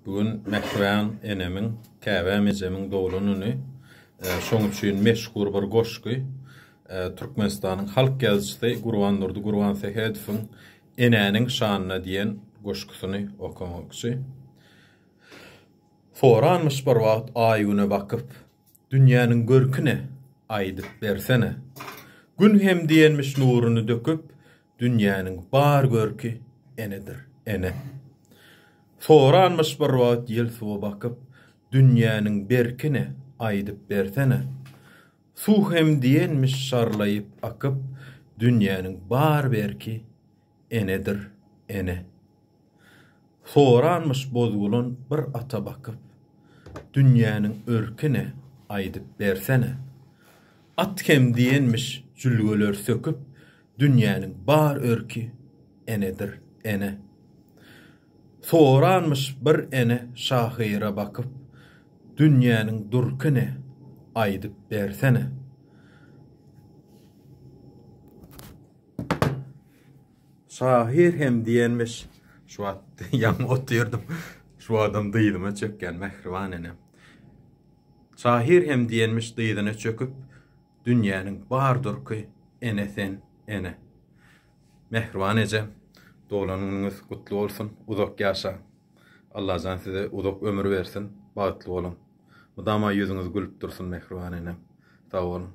Bugün Mehrivan enemin, käbä mejemin dolununy şoň üçin meşhur bir goşky Türkmenistanyň halk ýazgysy Gurban Nurdy Gurban Sehedowyň enäniň şanyna diýen goşgusyny okamakçy. Soranmış bir wagt aýyna bakyp, dünýäniň görkine aýdyp bersene. Gün hem diýenmiş nuruny döküp, dünýäniň bar görki enedir, ene. Soranmış bir wagt ýel suwa bakyp, dünýäniň berkine aýdyp bersene. Su hem diýenmiş şarlaýyp akyp, dünýäniň bar berki enedir, ene. Soranmış bozgulun bir ata bakyp, dünýäniň örkine aýdyp bersene. At hem diýenmiş jülgeler söküp, dünýäniň bar örki enedir, ene. Soranmış bir ene şahyra bakyp, dünýäniň durkyne aýdyp bersene. Şahir hem diýenmiş şu wagt ýa otyrdım. Şu adam dyýdyma çökken Mehrivan enem. Şahir hem diýenmiş dyýdyna çöküp, dünýäniň bar durky enesen ene. Mehrivan ejem, dolanyňyz gutly bolsun, uzak ýaşa. Allah jan size uzak ömür bersin, bagtly bolun. Mudama yüzüňiz gülüp dursun Mehrivan enem. Sag bolun.